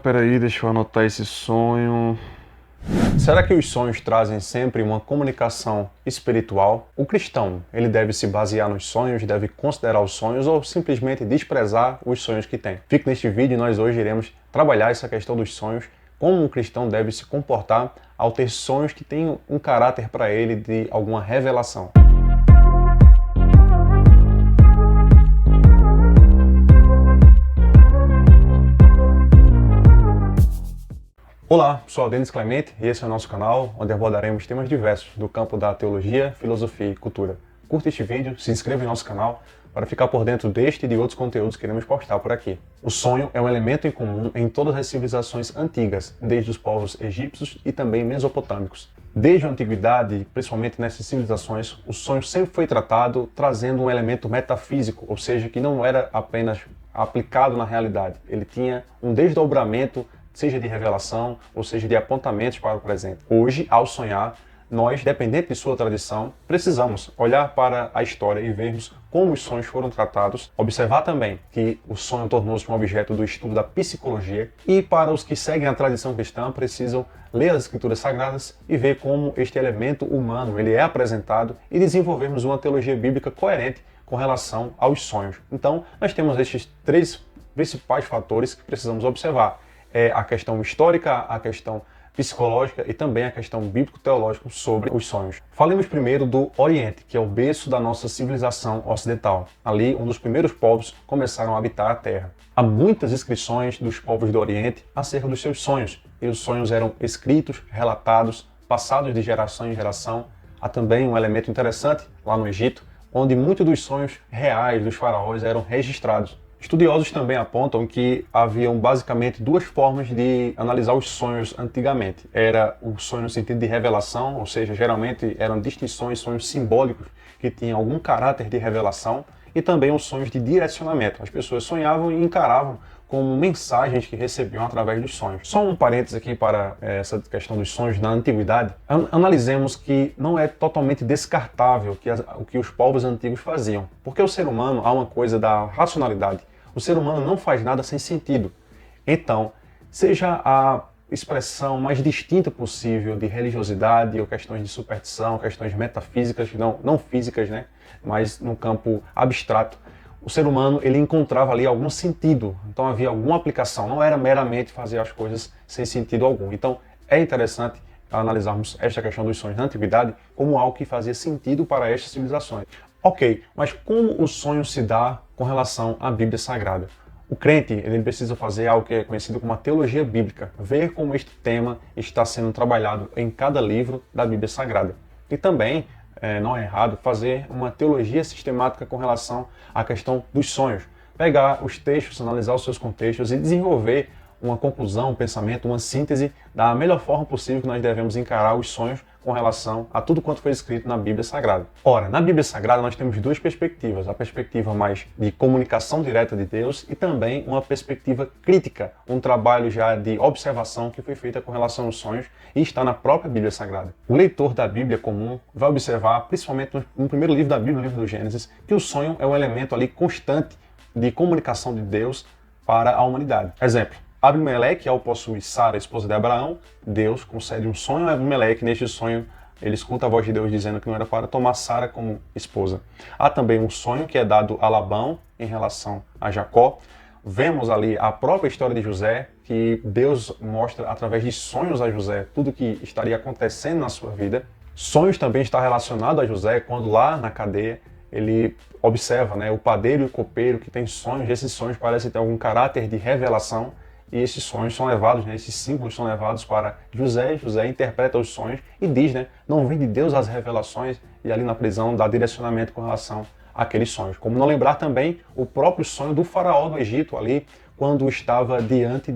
Peraí, deixa eu anotar esse sonho. Será que os sonhos trazem sempre uma comunicação espiritual? O cristão, ele deve se basear nos sonhos, deve considerar os sonhos ou simplesmente desprezar os sonhos que tem? Fique neste vídeo e nós hoje iremos trabalhar essa questão dos sonhos, como um cristão deve se comportar ao ter sonhos que têm um caráter para ele de alguma revelação. Olá, sou o Denis Clemente e esse é o nosso canal, onde abordaremos temas diversos do campo da teologia, filosofia e cultura. Curta este vídeo, se inscreva em nosso canal para ficar por dentro deste e de outros conteúdos que iremos postar por aqui. O sonho é um elemento em comum em todas as civilizações antigas, desde os povos egípcios e também mesopotâmicos. Desde a antiguidade, principalmente nessas civilizações, o sonho sempre foi tratado trazendo um elemento metafísico, ou seja, que não era apenas aplicado na realidade. Ele tinha um desdobramento, seja de revelação ou seja de apontamentos para o presente. Hoje, ao sonhar, nós, dependente de sua tradição, precisamos olhar para a história e vermos como os sonhos foram tratados, observar também que o sonho tornou-se um objeto do estudo da psicologia e, para os que seguem a tradição cristã, precisam ler as escrituras sagradas e ver como este elemento humano ele é apresentado e desenvolvermos uma teologia bíblica coerente com relação aos sonhos. Então, nós temos estes três principais fatores que precisamos observar. É a questão histórica, a questão psicológica e também a questão bíblico-teológica sobre os sonhos. Falemos primeiro do Oriente, que é o berço da nossa civilização ocidental. Ali, um dos primeiros povos começaram a habitar a Terra. Há muitas inscrições dos povos do Oriente acerca dos seus sonhos, e os sonhos eram escritos, relatados, passados de geração em geração. Há também um elemento interessante lá no Egito, onde muitos dos sonhos reais dos faraós eram registrados. Estudiosos também apontam que haviam basicamente duas formas de analisar os sonhos antigamente. Era o sonho no sentido de revelação, ou seja, geralmente eram distinções, sonhos simbólicos que tinham algum caráter de revelação, e também os sonhos de direcionamento. As pessoas sonhavam e encaravam como mensagens que recebiam através dos sonhos. Só um parênteses aqui para essa questão dos sonhos na antiguidade. Analisemos que não é totalmente descartável o que os povos antigos faziam, porque o ser humano há uma coisa da racionalidade. O ser humano não faz nada sem sentido. Então, seja a expressão mais distinta possível de religiosidade ou questões de superstição, questões metafísicas, não físicas, né? Mas no campo abstrato, o ser humano ele encontrava ali algum sentido. Então havia alguma aplicação, não era meramente fazer as coisas sem sentido algum. Então é interessante analisarmos esta questão dos sonhos na antiguidade como algo que fazia sentido para estas civilizações. Ok, mas como o sonho se dá com relação à Bíblia Sagrada? O crente ele precisa fazer algo que é conhecido como a teologia bíblica, ver como este tema está sendo trabalhado em cada livro da Bíblia Sagrada. E também, não é errado, fazer uma teologia sistemática com relação à questão dos sonhos. Pegar os textos, analisar os seus contextos e desenvolver uma conclusão, um pensamento, uma síntese da melhor forma possível que nós devemos encarar os sonhos com relação a tudo quanto foi escrito na Bíblia Sagrada. Ora, na Bíblia Sagrada nós temos duas perspectivas, a perspectiva mais de comunicação direta de Deus e também uma perspectiva crítica, um trabalho já de observação que foi feita com relação aos sonhos e está na própria Bíblia Sagrada. O leitor da Bíblia comum vai observar, principalmente no primeiro livro da Bíblia, no livro do Gênesis, que o sonho é um elemento ali constante de comunicação de Deus para a humanidade. Exemplo, Abimeleque, ao possuir Sara, esposa de Abraão, Deus concede um sonho a Abimeleque. Neste sonho, ele escuta a voz de Deus dizendo que não era para tomar Sara como esposa. Há também um sonho que é dado a Labão em relação a Jacó. Vemos ali a própria história de José, que Deus mostra através de sonhos a José tudo o que estaria acontecendo na sua vida. Sonhos também está relacionado a José quando lá na cadeia ele observa, o padeiro e o copeiro que tem sonhos. Esses sonhos parecem ter algum caráter de revelação. E esses sonhos são levados, esses símbolos são levados para José. José interpreta os sonhos e diz, não vem de Deus as revelações, e ali na prisão dá direcionamento com relação àqueles sonhos. Como não lembrar também o próprio sonho do faraó do Egito ali, quando estava diante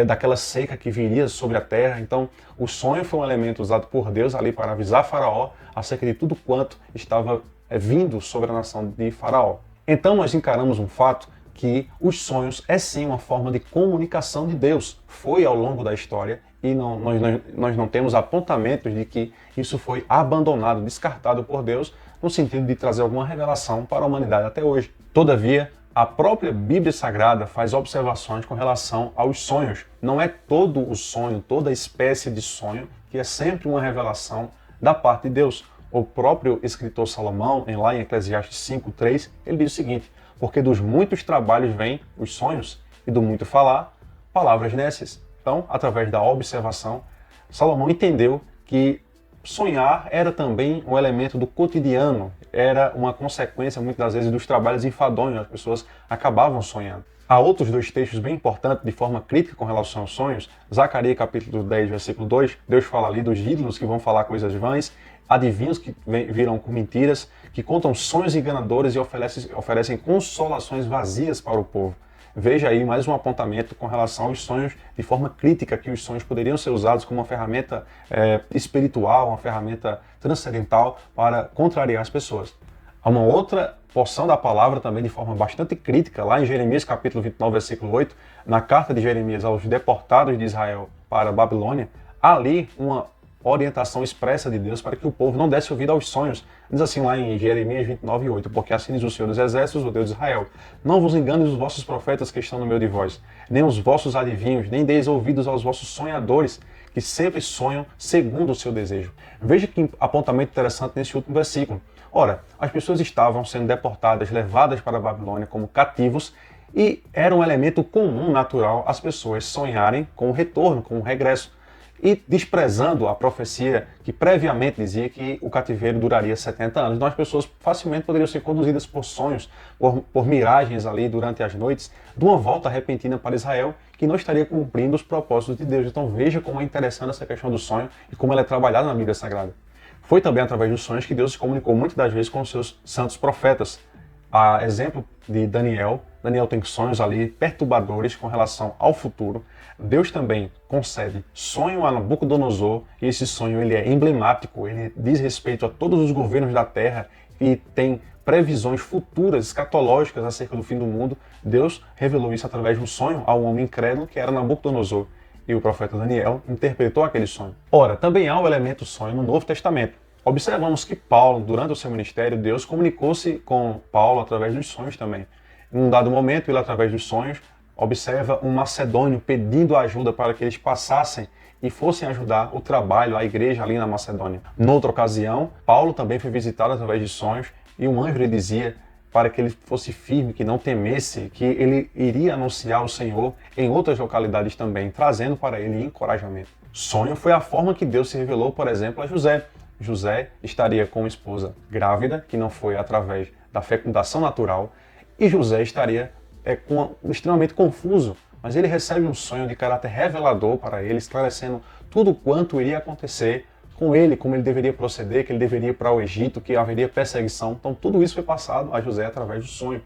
daquela seca que viria sobre a terra. Então, o sonho foi um elemento usado por Deus ali para avisar faraó acerca de tudo quanto estava vindo sobre a nação de faraó. Então, nós encaramos um fato que os sonhos é sim uma forma de comunicação de Deus. Foi ao longo da história e nós não temos apontamentos de que isso foi abandonado, descartado por Deus, no sentido de trazer alguma revelação para a humanidade até hoje. Todavia, A própria Bíblia Sagrada faz observações com relação aos sonhos. Não é todo o sonho, toda espécie de sonho, que é sempre uma revelação da parte de Deus. O próprio escritor Salomão, lá em Eclesiastes 5:3, ele diz o seguinte: porque dos muitos trabalhos vêm os sonhos, e do muito falar, palavras nécias. Então, através da observação, Salomão entendeu que sonhar era também um elemento do cotidiano, era uma consequência, muitas das vezes, dos trabalhos enfadonhos, as pessoas acabavam sonhando. Há outros dois textos bem importantes, de forma crítica com relação aos sonhos. Zacarias capítulo 10, versículo 2, Deus fala ali dos ídolos que vão falar coisas vãs, adivinhos que viram com mentiras, que contam sonhos enganadores e oferecem consolações vazias para o povo. Veja aí mais um apontamento com relação aos sonhos, de forma crítica, que os sonhos poderiam ser usados como uma ferramenta espiritual, uma ferramenta transcendental para contrariar as pessoas. Há uma outra porção da palavra também de forma bastante crítica, lá em Jeremias capítulo 29, versículo 8, na carta de Jeremias aos deportados de Israel para a Babilônia, há ali uma orientação expressa de Deus para que o povo não desse ouvido aos sonhos. Diz assim lá em Jeremias 29, 8, porque assim diz o Senhor dos Exércitos, o Deus de Israel: não vos enganes os vossos profetas que estão no meio de vós, nem os vossos adivinhos, nem deis ouvidos aos vossos sonhadores, que sempre sonham segundo o seu desejo. Veja que apontamento interessante nesse último versículo. Ora, as pessoas estavam sendo deportadas, levadas para a Babilônia como cativos, e era um elemento comum, natural, as pessoas sonharem com o retorno, com o regresso, e desprezando a profecia que previamente dizia que o cativeiro duraria 70 anos. Então as pessoas facilmente poderiam ser conduzidas por sonhos, por miragens ali durante as noites, de uma volta repentina para Israel, que não estaria cumprindo os propósitos de Deus. Então veja como é interessante essa questão do sonho e como ela é trabalhada na Bíblia Sagrada. Foi também através dos sonhos que Deus se comunicou muitas das vezes com os seus santos profetas. A exemplo de Daniel tem sonhos ali perturbadores com relação ao futuro. Deus também concede sonho a Nabucodonosor, e esse sonho ele é emblemático, ele diz respeito a todos os governos da terra e tem previsões futuras, escatológicas acerca do fim do mundo. Deus revelou isso através de um sonho ao homem incrédulo que era Nabucodonosor. E o profeta Daniel interpretou aquele sonho. Ora, também há o elemento sonho no Novo Testamento. Observamos que Paulo, durante o seu ministério, Deus comunicou-se com Paulo através dos sonhos também. Em um dado momento, ele, através dos sonhos, observa um macedônio pedindo ajuda para que eles passassem e fossem ajudar o trabalho, a igreja ali na Macedônia. Noutra ocasião, Paulo também foi visitado através de sonhos e um anjo lhe dizia para que ele fosse firme, que não temesse, que ele iria anunciar o Senhor em outras localidades também, trazendo para ele encorajamento. Sonho foi a forma que Deus se revelou, por exemplo, a José. José estaria com uma esposa grávida, que não foi através da fecundação natural, e José estaria extremamente confuso, mas ele recebe um sonho de caráter revelador para ele, esclarecendo tudo quanto iria acontecer com ele, como ele deveria proceder, que ele deveria ir para o Egito, que haveria perseguição. Então tudo isso foi passado a José através do sonho.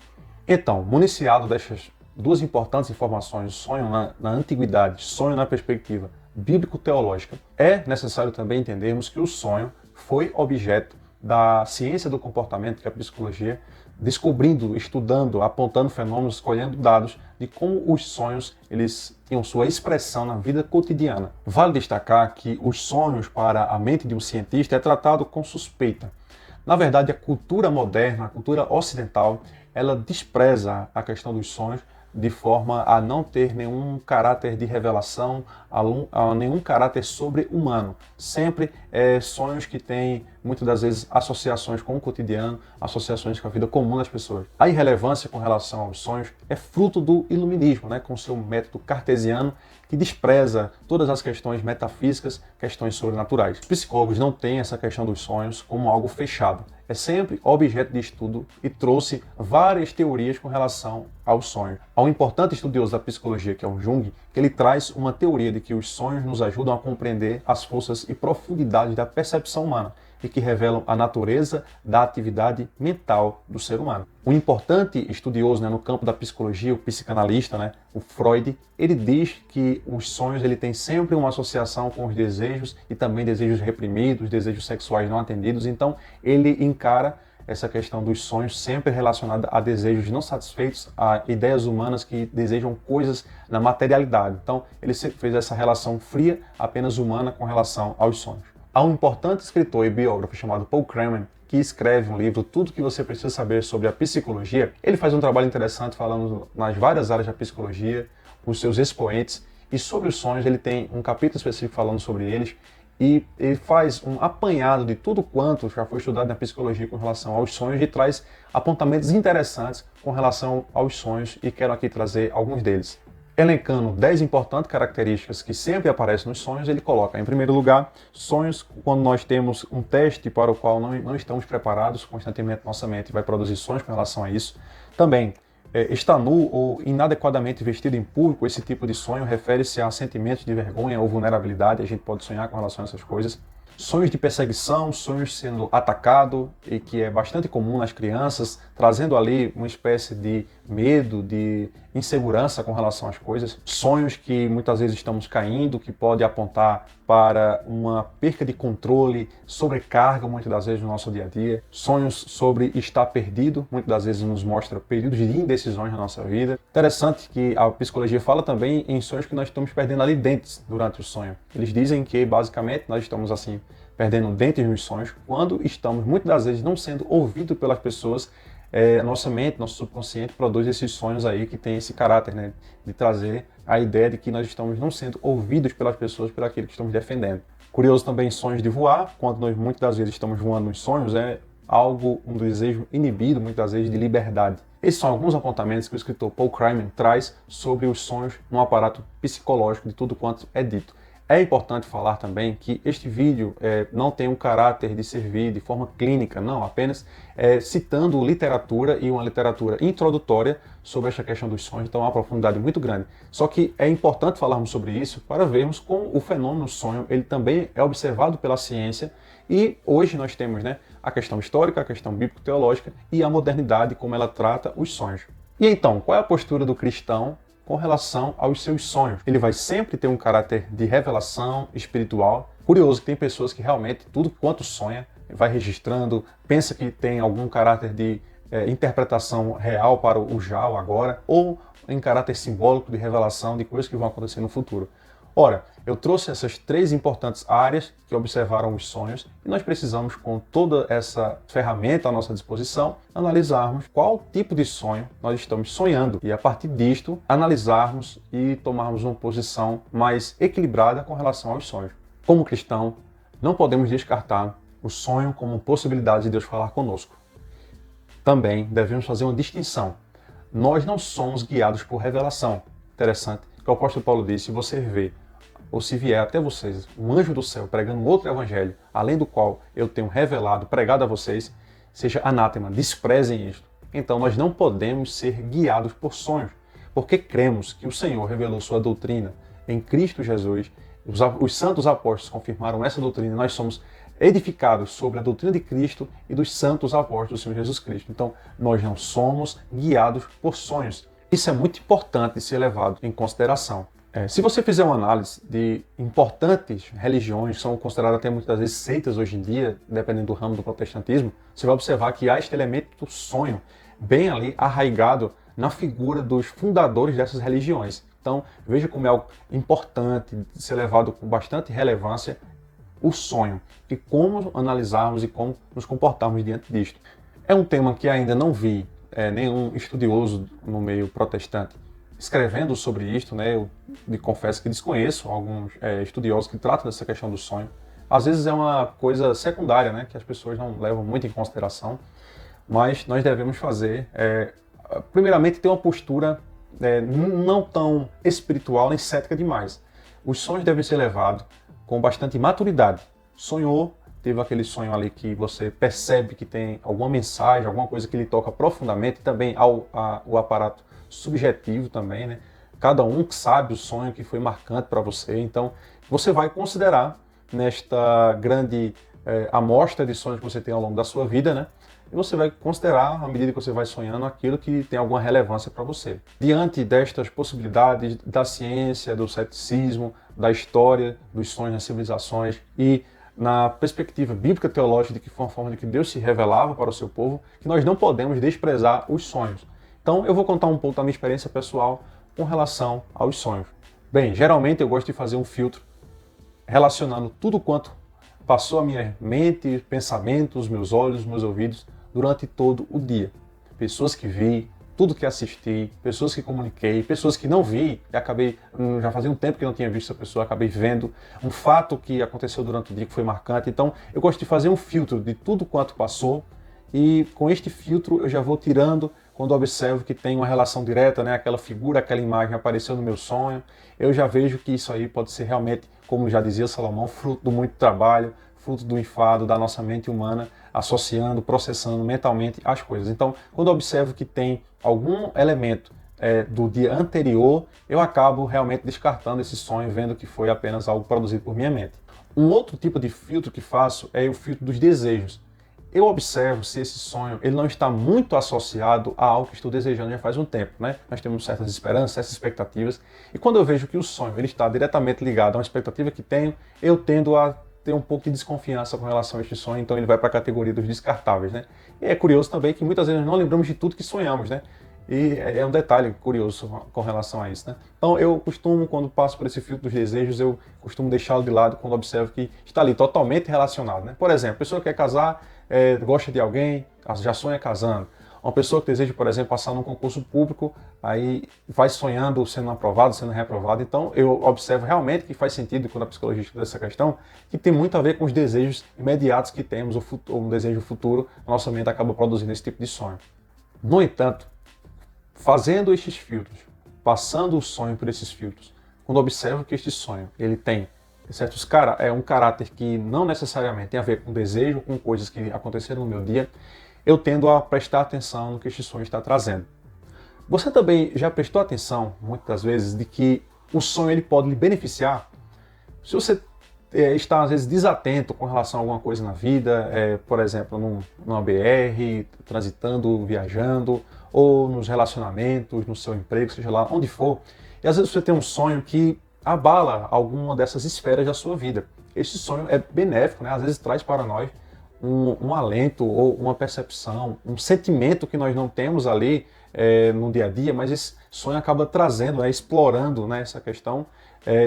Então, municiado dessas duas importantes informações, sonho na antiguidade, sonho na perspectiva bíblico-teológica, é necessário também entendermos que o sonho foi objeto da ciência do comportamento, que é a psicologia, descobrindo, estudando, apontando fenômenos, colhendo dados de como os sonhos eles tinham sua expressão na vida cotidiana. Vale destacar que os sonhos para a mente de um cientista é tratado com suspeita. Na verdade, a cultura moderna, a cultura ocidental, ela despreza a questão dos sonhos de forma a não ter nenhum caráter de revelação, nenhum caráter sobre-humano. Sempre sonhos que têm, muitas das vezes, associações com o cotidiano, associações com a vida comum das pessoas. A irrelevância com relação aos sonhos é fruto do iluminismo, com seu método cartesiano, que despreza todas as questões metafísicas, questões sobrenaturais. Os psicólogos não têm essa questão dos sonhos como algo fechado. É sempre objeto de estudo e trouxe várias teorias com relação aos sonhos. Há um importante estudioso da psicologia, que é o Jung, que ele traz uma teoria de que os sonhos nos ajudam a compreender as forças e profundidades da percepção humana e que revelam a natureza da atividade mental do ser humano. Um importante estudioso no campo da psicologia, o psicanalista, o Freud, ele diz que os sonhos têm sempre uma associação com os desejos e também desejos reprimidos, desejos sexuais não atendidos. Então, ele encara essa questão dos sonhos sempre relacionada a desejos não satisfeitos, a ideias humanas que desejam coisas na materialidade. Então, ele sempre fez essa relação fria, apenas humana, com relação aos sonhos. Há um importante escritor e biógrafo chamado Paul Krugman, que escreve um livro, Tudo que você precisa saber sobre a psicologia. Ele faz um trabalho interessante falando nas várias áreas da psicologia, os seus expoentes, e sobre os sonhos ele tem um capítulo específico falando sobre eles, e ele faz um apanhado de tudo quanto já foi estudado na psicologia com relação aos sonhos e traz apontamentos interessantes com relação aos sonhos, e quero aqui trazer alguns deles. Elencando 10 importantes características que sempre aparecem nos sonhos, ele coloca, em primeiro lugar, sonhos quando nós temos um teste para o qual não estamos preparados, constantemente nossa mente vai produzir sonhos com relação a isso. Também, estar nu ou inadequadamente vestido em público, esse tipo de sonho refere-se a sentimentos de vergonha ou vulnerabilidade, a gente pode sonhar com relação a essas coisas. Sonhos de perseguição, sonhos sendo atacado, e que é bastante comum nas crianças, trazendo ali uma espécie de medo, de insegurança com relação às coisas. Sonhos que muitas vezes estamos caindo, que pode apontar para uma perca de controle, sobrecarga muitas das vezes no nosso dia a dia. Sonhos sobre estar perdido, muitas das vezes nos mostra períodos de indecisões na nossa vida. Interessante que a psicologia fala também em sonhos que nós estamos perdendo ali dentes durante o sonho. Eles dizem que basicamente nós estamos assim perdendo dentes nos sonhos quando estamos muitas das vezes não sendo ouvidos pelas pessoas. Nossa mente, nosso subconsciente produz esses sonhos aí que tem esse caráter, né, de trazer a ideia de que nós estamos não sendo ouvidos pelas pessoas por aquilo que estamos defendendo. Curioso também sonhos de voar, quando nós muitas das vezes estamos voando nos sonhos, é algo, um desejo inibido, muitas vezes de liberdade. Esses são alguns apontamentos que o escritor Paul Krugman traz sobre os sonhos no aparato psicológico de tudo quanto é dito. É importante falar também que este vídeo não tem um caráter de servir de forma clínica, não, apenas citando literatura, e uma literatura introdutória sobre esta questão dos sonhos, então é uma profundidade muito grande. Só que é importante falarmos sobre isso para vermos como o fenômeno sonho ele também é observado pela ciência, e hoje nós temos, né, a questão histórica, a questão bíblico-teológica e a modernidade, como ela trata os sonhos. E então, qual é a postura do cristão com relação aos seus sonhos? Ele vai sempre ter um caráter de revelação espiritual. Curioso que tem pessoas que realmente tudo quanto sonha, vai registrando, pensa que tem algum caráter de interpretação real para o já, o agora, ou em caráter simbólico de revelação de coisas que vão acontecer no futuro. Ora, eu trouxe essas 3 importantes áreas que observaram os sonhos, e nós precisamos, com toda essa ferramenta à nossa disposição, analisarmos qual tipo de sonho nós estamos sonhando e, a partir disto, analisarmos e tomarmos uma posição mais equilibrada com relação aos sonhos. Como cristão, não podemos descartar o sonho como possibilidade de Deus falar conosco. Também devemos fazer uma distinção. Nós não somos guiados por revelação. Interessante que o apóstolo Paulo disse: se você vê ou se vier até vocês um anjo do céu pregando outro evangelho, além do qual eu tenho revelado, pregado a vocês, seja anátema, desprezem isto. Então nós não podemos ser guiados por sonhos, porque cremos que o Senhor revelou sua doutrina em Cristo Jesus, os santos apóstolos confirmaram essa doutrina, e nós somos edificados sobre a doutrina de Cristo e dos santos apóstolos do Senhor Jesus Cristo. Então nós não somos guiados por sonhos. Isso é muito importante de ser levado em consideração. Se você fizer uma análise de importantes religiões, que são consideradas até muitas vezes seitas hoje em dia, dependendo do ramo do protestantismo, você vai observar que há este elemento do sonho bem ali arraigado na figura dos fundadores dessas religiões. Então, veja como é algo importante de ser levado com bastante relevância o sonho e como analisarmos e como nos comportarmos diante disto. É um tema que ainda não vi nenhum estudioso no meio protestante escrevendo sobre isto, né? Eu me confesso que desconheço alguns estudiosos que tratam dessa questão do sonho. Às vezes é uma coisa secundária, né? Que as pessoas não levam muito em consideração, mas nós devemos fazer, primeiramente, ter uma postura não tão espiritual nem cética demais. Os sonhos devem ser levados com bastante maturidade. Sonhou, teve aquele sonho ali que você percebe que tem alguma mensagem, alguma coisa que lhe toca profundamente, também o aparato subjetivo também, né? Cada um sabe o sonho que foi marcante para você, então você vai considerar nesta grande amostra de sonhos que você tem ao longo da sua vida, né? E você vai considerar, à medida que você vai sonhando, aquilo que tem alguma relevância para você. Diante destas possibilidades da ciência, do ceticismo, da história, dos sonhos das civilizações e na perspectiva bíblica teológica de que foi uma forma de que Deus se revelava para o seu povo, que nós não podemos desprezar os sonhos. Então eu vou contar um pouco da minha experiência pessoal com relação aos sonhos. Bem, geralmente eu gosto de fazer um filtro relacionando tudo quanto passou a minha mente, pensamentos, meus olhos, meus ouvidos durante todo o dia. Pessoas que vi, tudo que assisti, pessoas que comuniquei, pessoas que não vi, e acabei, já fazia um tempo que não tinha visto essa pessoa, acabei vendo um fato que aconteceu durante o dia que foi marcante. Então eu gosto de fazer um filtro de tudo quanto passou, e com este filtro eu já vou tirando quando observo que tem uma relação direta, né, aquela figura, aquela imagem apareceu no meu sonho, eu já vejo que isso aí pode ser realmente, como já dizia Salomão, fruto do muito trabalho, fruto do enfado da nossa mente humana, associando, processando mentalmente as coisas. Então, quando eu observo que tem algum elemento do dia anterior, eu acabo realmente descartando esse sonho, vendo que foi apenas algo produzido por minha mente. Um outro tipo de filtro que faço é o filtro dos desejos. Eu observo se esse sonho ele não está muito associado a algo que estou desejando já faz um tempo, né? Nós temos certas esperanças, certas expectativas, e quando eu vejo que o sonho ele está diretamente ligado a uma expectativa que tenho, eu tendo a ter um pouco de desconfiança com relação a este sonho, então ele vai para a categoria dos descartáveis, né? E é curioso também que muitas vezes nós não lembramos de tudo que sonhamos, né? E é um detalhe curioso com relação a isso, né? Então eu costumo, quando passo por esse filtro dos desejos, eu costumo deixá-lo de lado quando observo que está ali totalmente relacionado, né? Por exemplo, a pessoa que quer casar, gosta de alguém, já sonha casando. Uma pessoa que deseja, por exemplo, passar num concurso público, aí vai sonhando sendo aprovado, sendo reprovado. Então eu observo realmente que faz sentido, quando a psicologia estuda essa questão, que tem muito a ver com os desejos imediatos que temos, ou um desejo futuro, a nossa mente acaba produzindo esse tipo de sonho. No entanto, fazendo estes filtros, passando o sonho por esses filtros, quando observo que este sonho ele tem um caráter que não necessariamente tem a ver com desejo, com coisas que aconteceram no meu dia, eu tendo a prestar atenção no que este sonho está trazendo. Você também já prestou atenção, muitas das vezes, de que o sonho ele pode lhe beneficiar? Se você está, às vezes, desatento com relação a alguma coisa na vida, por exemplo, numa BR, transitando, viajando, ou nos relacionamentos, no seu emprego, seja lá onde for, e às vezes você tem um sonho que abala alguma dessas esferas da sua vida. Esse sonho é benéfico, né? Às vezes traz para nós um alento ou uma percepção, um sentimento que nós não temos ali no dia a dia, mas esse sonho acaba trazendo, explorando, né, essa questão,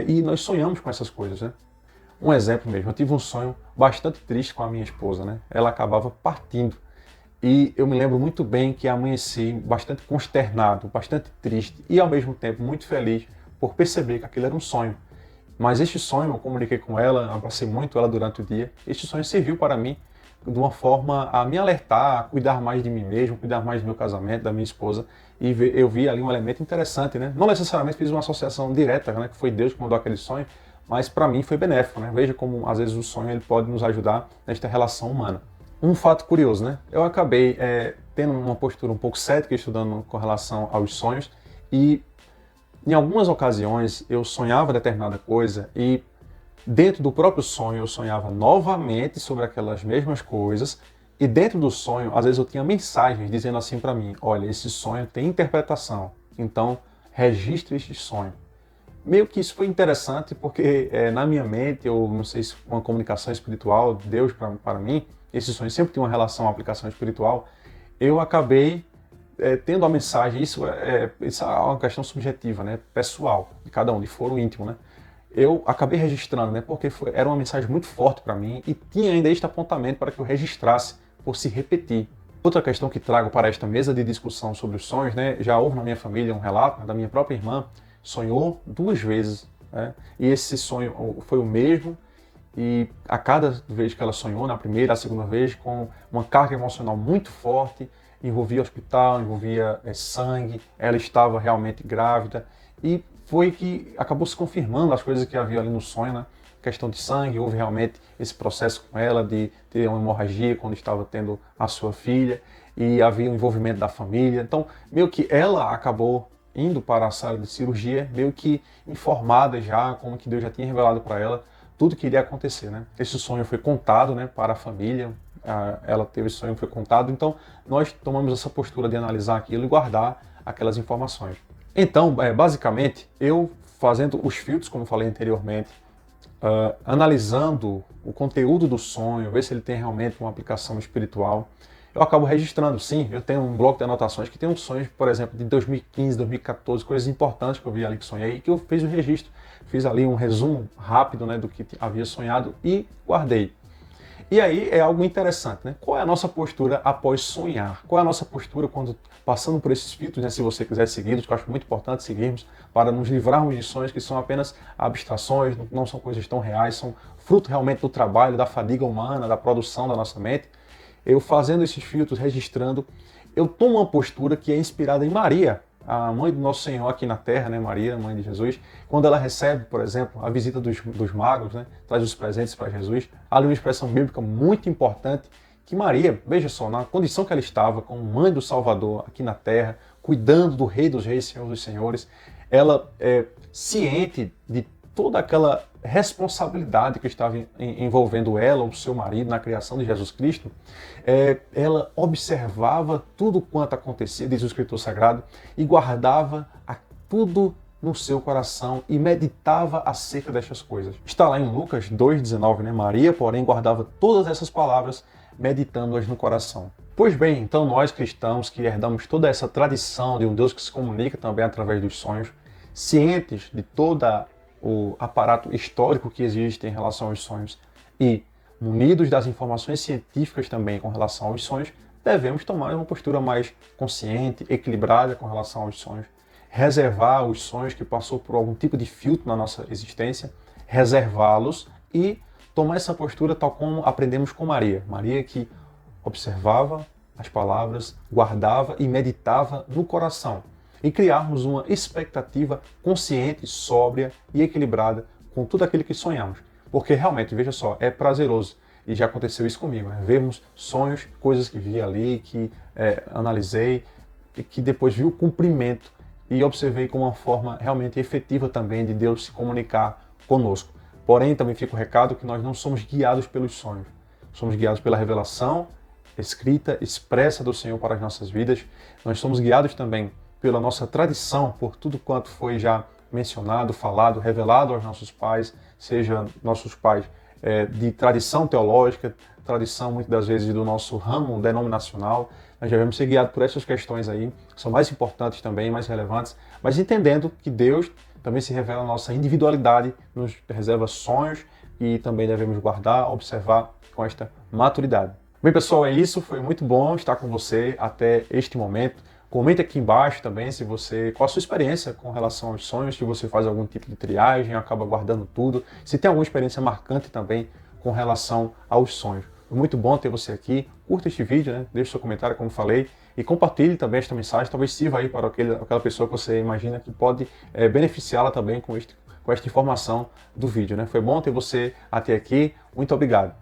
e nós sonhamos com essas coisas, né? Um exemplo mesmo, eu tive um sonho bastante triste com a minha esposa, né? Ela acabava partindo. E eu me lembro muito bem que amanheci bastante consternado, bastante triste e ao mesmo tempo muito feliz por perceber que aquilo era um sonho. Mas este sonho, eu comuniquei com ela, abracei muito ela durante o dia. Este sonho serviu para mim de uma forma a me alertar, a cuidar mais de mim mesmo, cuidar mais do meu casamento, da minha esposa. E eu vi ali um elemento interessante, né? Não necessariamente fiz uma associação direta, né? Que foi Deus que mandou aquele sonho, mas para mim foi benéfico, né? Veja como às vezes o sonho ele pode nos ajudar nesta relação humana. Um fato curioso, né? Eu acabei tendo uma postura um pouco cética estudando com relação aos sonhos e em algumas ocasiões eu sonhava determinada coisa e dentro do próprio sonho eu sonhava novamente sobre aquelas mesmas coisas e dentro do sonho às vezes eu tinha mensagens dizendo assim para mim: olha, esse sonho tem interpretação, então registre este sonho. Meio que isso foi interessante porque na minha mente, eu não sei se uma comunicação espiritual, Deus para mim, esse sonho sempre tinha uma relação à aplicação espiritual, eu acabei tendo a mensagem, isso é uma questão subjetiva, né, pessoal, de cada um, de foro íntimo, né? Eu acabei registrando, né, porque era uma mensagem muito forte para mim e tinha ainda este apontamento para que eu registrasse por se repetir. Outra questão que trago para esta mesa de discussão sobre os sonhos, né, já houve na minha família um relato, né, da minha própria irmã, sonhou 2 vezes, né, e esse sonho foi o mesmo, e a cada vez que ela sonhou, na primeira, a segunda vez, com uma carga emocional muito forte, envolvia hospital, envolvia sangue, ela estava realmente grávida, e foi que acabou se confirmando as coisas que havia ali no sonho, né? Questão de sangue, houve realmente esse processo com ela de ter uma hemorragia quando estava tendo a sua filha, e havia um envolvimento da família, então meio que ela acabou indo para a sala de cirurgia, meio que informada já, como que Deus já tinha revelado para ela tudo que iria acontecer, né? Esse sonho foi contado, né, para a família, ela teve esse sonho, foi contado, então nós tomamos essa postura de analisar aquilo e guardar aquelas informações. Então, basicamente, eu fazendo os filtros, como falei anteriormente, analisando o conteúdo do sonho, ver se ele tem realmente uma aplicação espiritual, eu acabo registrando. Sim, eu tenho um bloco de anotações que tem uns sonhos, por exemplo, de 2015, 2014, coisas importantes que eu vi ali que sonhei e que eu fiz o registro. Fiz ali um resumo rápido, né, do que havia sonhado e guardei. E aí é algo interessante, né? Qual é a nossa postura após sonhar? Qual é a nossa postura quando passando por esses filtros, né? Se você quiser seguir, que eu acho muito importante seguirmos, para nos livrarmos de sonhos que são apenas abstrações, não são coisas tão reais, são fruto realmente do trabalho, da fadiga humana, da produção da nossa mente. Eu fazendo esses filtros, registrando, eu tomo uma postura que é inspirada em Maria, a mãe do nosso Senhor aqui na Terra, né, Maria, mãe de Jesus, quando ela recebe, por exemplo, a visita dos magos, né, traz os presentes para Jesus, há ali uma expressão bíblica muito importante, que Maria, veja só, na condição que ela estava, como mãe do Salvador aqui na Terra, cuidando do Rei dos Reis, Senhor dos Senhores, ela é ciente de toda aquela responsabilidade que estava envolvendo ela ou seu marido na criação de Jesus Cristo, ela observava tudo quanto acontecia, diz o Escritor Sagrado, e guardava tudo no seu coração e meditava acerca destas coisas. Está lá em Lucas 2,19, né? Maria, porém, guardava todas essas palavras, meditando-as no coração. Pois bem, então nós cristãos que herdamos toda essa tradição de um Deus que se comunica também através dos sonhos, cientes de toda o aparato histórico que existe em relação aos sonhos e munidos das informações científicas também com relação aos sonhos, devemos tomar uma postura mais consciente, equilibrada com relação aos sonhos, reservar os sonhos que passou por algum tipo de filtro na nossa existência, reservá-los e tomar essa postura tal como aprendemos com Maria. Maria que observava as palavras, guardava e meditava no coração. E criarmos uma expectativa consciente, sóbria e equilibrada com tudo aquilo que sonhamos. Porque realmente, veja só, é prazeroso. E já aconteceu isso comigo, né? Vermos sonhos, coisas que vi ali, que analisei, e que depois vi o cumprimento e observei como uma forma realmente efetiva também de Deus se comunicar conosco. Porém, também fica o recado que nós não somos guiados pelos sonhos. Somos guiados pela revelação escrita, expressa do Senhor para as nossas vidas. Nós somos guiados também pela nossa tradição, por tudo quanto foi já mencionado, falado, revelado aos nossos pais, seja nossos pais de tradição teológica, tradição muitas das vezes do nosso ramo denominacional. Nós devemos ser guiados por essas questões aí, que são mais importantes também, mais relevantes, mas entendendo que Deus também se revela a nossa individualidade, nos reserva sonhos e também devemos guardar, observar com esta maturidade. Bem, pessoal, é isso. Foi muito bom estar com você até este momento. Comente aqui embaixo também qual a sua experiência com relação aos sonhos, se você faz algum tipo de triagem, acaba guardando tudo, se tem alguma experiência marcante também com relação aos sonhos. Foi muito bom ter você aqui. Curta este vídeo, né? Deixe seu comentário, como falei, e compartilhe também esta mensagem, talvez sirva aí para aquela pessoa que você imagina que pode beneficiá-la também com esta informação do vídeo, né? Foi bom ter você até aqui. Muito obrigado.